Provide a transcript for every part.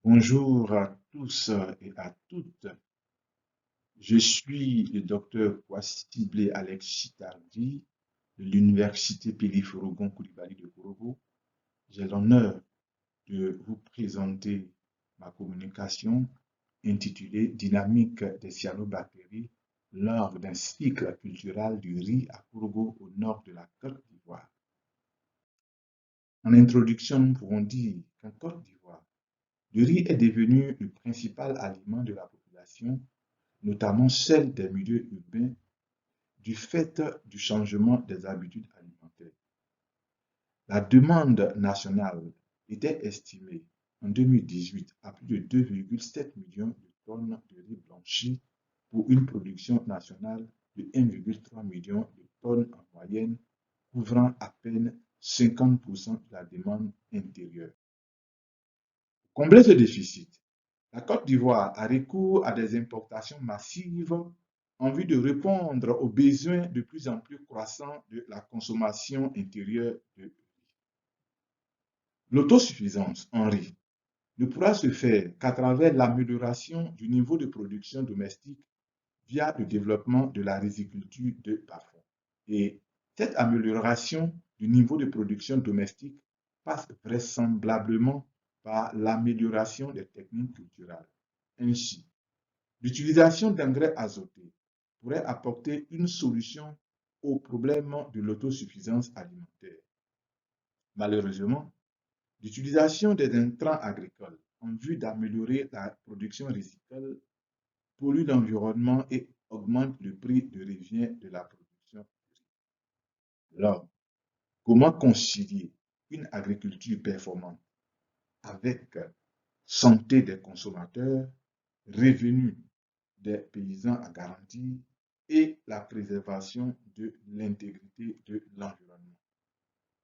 Bonjour à tous et à toutes. Je suis le docteur Kwasible Alex Chitardi de l'Université Pélé-Forogon Coulibaly de Korogo. J'ai l'honneur de vous présenter ma communication intitulée Dynamique des cyanobactéries lors d'un cycle culturel du riz à Korogo au nord de la Côte d'Ivoire. En introduction, nous pouvons dire qu'en Côte d'Ivoire, le riz est devenu le principal aliment de la population, notamment celle des milieux urbains, du fait du changement des habitudes alimentaires. La demande nationale était estimée en 2018 à plus de 2,7 millions de tonnes de riz blanchi pour une production nationale de 1,3 million de tonnes en moyenne, couvrant à peine 50% de la demande intérieure. Pour combler ce déficit, la Côte d'Ivoire a recours à des importations massives en vue de répondre aux besoins de plus en plus croissants de la consommation intérieure de riz. L'autosuffisance en riz ne pourra se faire qu'à travers l'amélioration du niveau de production domestique via le développement de la riziculture de bas-fonds. Et cette amélioration du niveau de production domestique passe vraisemblablement par l'amélioration des techniques culturelles. Ainsi, l'utilisation d'engrais azotés pourrait apporter une solution au problème de l'autosuffisance alimentaire. Malheureusement, l'utilisation des intrants agricoles en vue d'améliorer la production rizicole pollue l'environnement et augmente le prix de revient de la production. Alors, comment concilier une agriculture performante avec santé des consommateurs, revenus des paysans à garantir et la préservation de l'intégrité de l'environnement?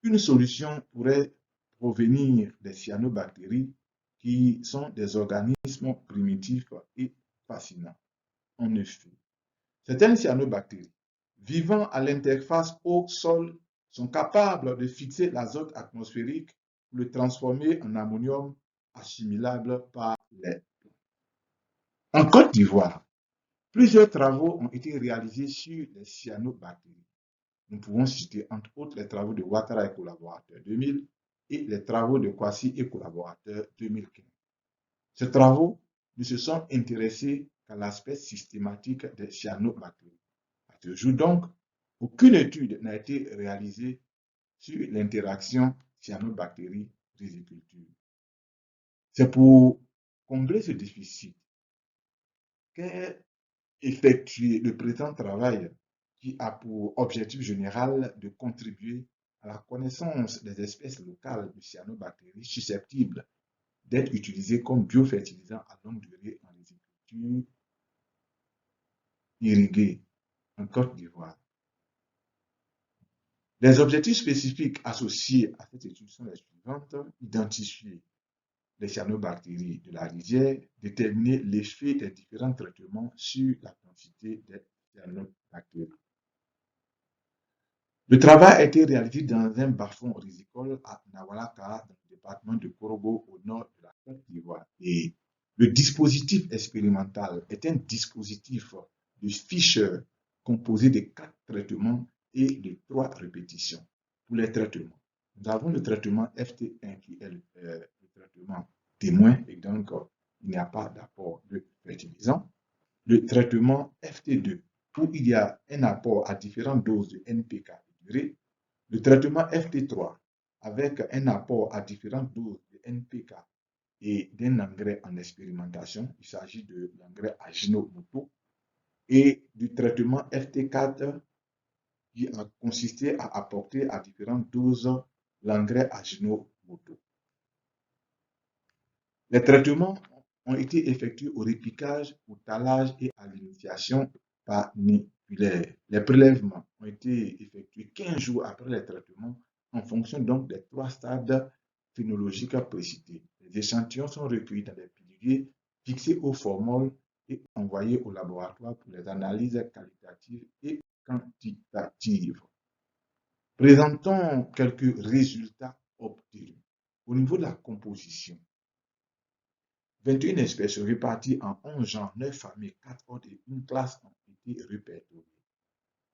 Une solution pourrait provenir des cyanobactéries qui sont des organismes primitifs et fascinants. En effet, certaines cyanobactéries vivant à l'interface eau-sol sont capables de fixer l'azote atmosphérique pour le transformer en ammonium assimilable par les plantes. En Côte d'Ivoire, plusieurs travaux ont été réalisés sur les cyanobactéries. Nous pouvons citer entre autres les travaux de Ouattara et collaborateurs 2000 et les travaux de Kwasi et collaborateurs 2015. Ces travaux ne se sont intéressés qu'à l'aspect systématique des cyanobactéries. À ce jour donc, aucune étude n'a été réalisée sur l'interaction cyanobactéries-riziculture. C'est pour combler ce déficit qu'est effectué le présent travail qui a pour objectif général de contribuer à la connaissance des espèces locales de cyanobactéries susceptibles d'être utilisées comme biofertilisants à longue durée en riziculture irriguée en Côte d'Ivoire. Les objectifs spécifiques associés à cette étude sont les suivantes: identifier les cyanobactéries de la rizière, déterminer l'effet des différents traitements sur la quantité des cyanobactéries. Le travail a été réalisé dans un bas-fond rizicole à Nawalaka, dans le département de Korogo, au nord de la Côte d'Ivoire. Et le dispositif expérimental est un dispositif de Fischer composé de 4 traitements et de 3 répétitions. Pour les traitements, nous avons le traitement FT1 qui est le traitement témoin et donc il n'y a pas d'apport de fertilisant. Le traitement FT2 où il y a un apport à différentes doses de NPK et d'urée. Le traitement FT3 avec un apport à différentes doses de NPK et d'un engrais en expérimentation. Il s'agit de l'engrais Ajinomoto. Et du traitement FT4 qui a consisté à apporter à différentes doses l'engrais Ajinomoto. Les traitements ont été effectués au répliquage, au talage et à l'initiation paniculaire. Les prélèvements ont été effectués 15 jours après les traitements en fonction donc des 3 stades phénologiques précités. Les échantillons sont recueillis dans des piluliers fixés au formol et envoyés au laboratoire pour les analyses qualitatives et quantitatives. Présentons quelques résultats obtenus. Au niveau de la composition, 21 espèces réparties en 11 genres, 9 familles, 4 ordres et une classe ont été répertoriées.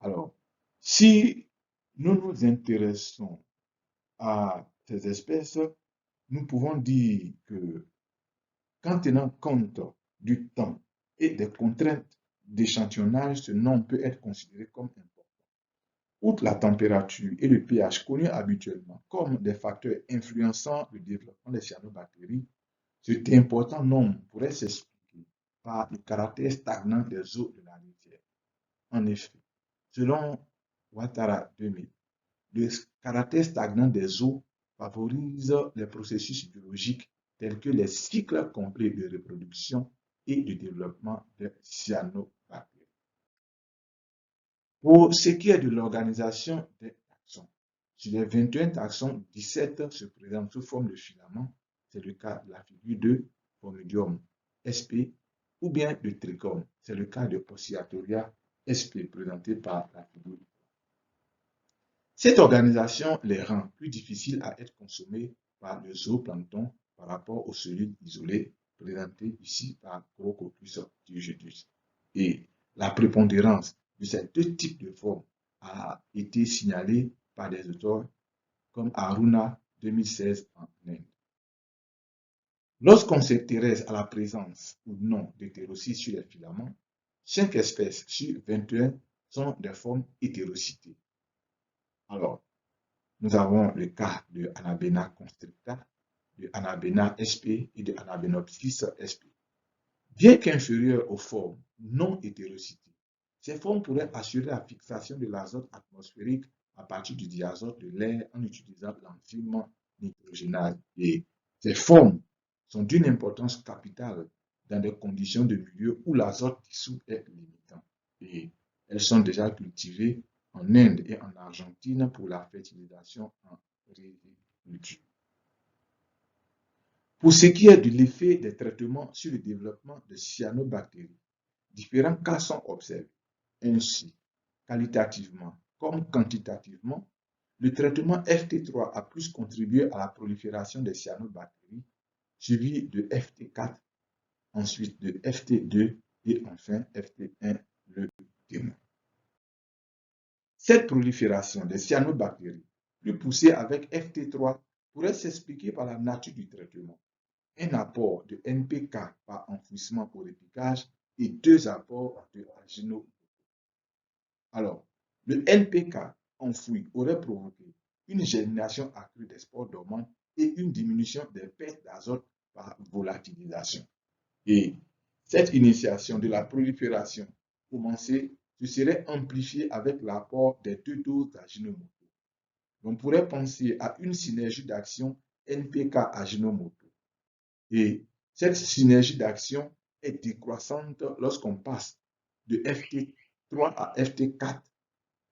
Alors, si nous nous intéressons à ces espèces, nous pouvons dire que, qu'en tenant compte du temps et des contraintes d'échantillonnage, ce nombre peut être considéré comme important. Outre la température et le pH connus habituellement comme des facteurs influençant le développement des cyanobactéries, cet important nombre pourrait s'expliquer par le caractère stagnant des eaux de la rivière. En effet, selon Ouattara 2000, le caractère stagnant des eaux favorise les processus biologiques tels que les cycles complets de reproduction et de développement des cyanobactéries. Pour ce qui est de l'organisation des taxons, sur les 21 taxons, 17 se présentent sous forme de filaments, c'est le cas de la figure de Formidium sp, ou bien de trichome, c'est le cas de Osciatoria sp présenté par la figure. Cette organisation les rend plus difficiles à être consommées par le zooplancton par rapport aux cellules isolées présentées ici par Chrococcus turgidus. Et la prépondérance de ces deux types de formes a été signalée par des auteurs comme Aruna 2016 en Inde. Lorsqu'on s'intéresse à la présence ou non d'hétérocytes sur les filaments, 5 espèces sur 21 sont des formes hétérocitées. Alors, nous avons le cas de Anabena constricta, de Anabena sp et de Anabenopsis sp. Bien qu'inférieures aux formes non hétérocitées, ces formes pourraient assurer la fixation de l'azote atmosphérique à partir du diazote de l'air en utilisant l'enzyme nitrogénase. Et ces formes sont d'une importance capitale dans des conditions de milieu où l'azote dissous est limitant. Et elles sont déjà cultivées en Inde et en Argentine pour la fertilisation en riziculture. Pour ce qui est de l'effet des traitements sur le développement de cyanobactéries, différents cas sont observés. Ainsi, qualitativement comme quantitativement, le traitement FT3 a plus contribué à la prolifération des cyanobactéries, suivi de FT4, ensuite de FT2 et enfin FT1, le témoin. Cette prolifération des cyanobactéries, plus poussée avec FT3, pourrait s'expliquer par la nature du traitement. Un apport de NPK par enfouissement pour le piquage et 2 apports de Ajinomoto. Alors, le NPK enfoui aurait provoqué une germination accrue des spores dormantes et une diminution des pertes d'azote par volatilisation. Et cette initiation de la prolifération commencée se serait amplifiée avec l'apport des 2 doses d'Ajinomoto. On pourrait penser à une synergie d'action NPK-Ajinomoto. Et cette synergie d'action est décroissante lorsqu'on passe de FT3 à FT4,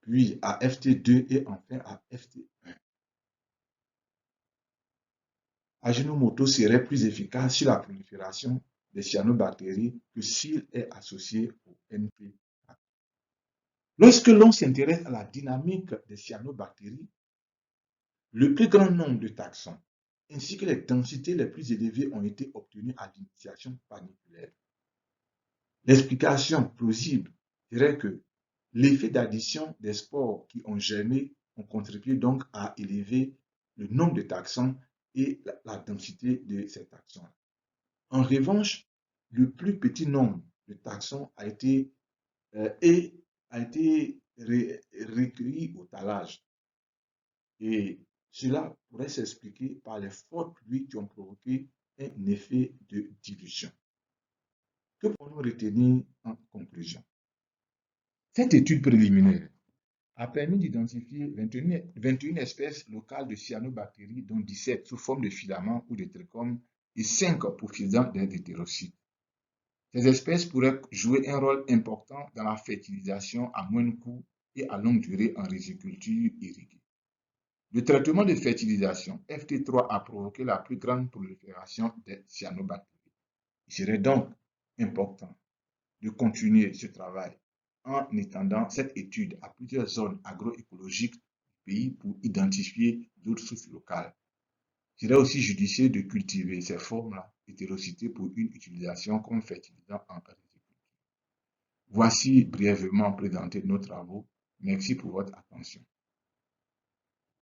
puis à FT2 et enfin à FT1. Ajinomoto serait plus efficace sur la prolifération des cyanobactéries que s'il est associé au NP4. Lorsque l'on s'intéresse à la dynamique des cyanobactéries, le plus grand nombre de taxons ainsi que les densités les plus élevées ont été obtenues à l'initiation paniculaire. L'explication plausible serait que l'effet d'addition des spores qui ont germé ont contribué donc à élever le nombre de taxons et la densité de ces taxons. En revanche, le plus petit nombre de taxons a été recueilli au tallage. Et cela pourrait s'expliquer par les fortes pluies qui ont provoqué un effet de dilution. Que pouvons-nous retenir en conclusion? Cette étude préliminaire a permis d'identifier 21 espèces locales de cyanobactéries, dont 17 sous forme de filaments ou de trichomes et 5 profilants des hétérocytes. Ces espèces pourraient jouer un rôle important dans la fertilisation à moindre coût et à longue durée en riziculture irriguée. Le traitement de fertilisation FT3 a provoqué la plus grande prolifération des cyanobactéries. Il serait donc important de continuer ce travail en étendant cette étude à plusieurs zones agroécologiques du pays pour identifier d'autres sources locales. Il serait aussi judicieux de cultiver ces formes-là et hétérocité pour une utilisation comme fertilisant en agriculture. Voici brièvement présenté nos travaux. Merci pour votre attention.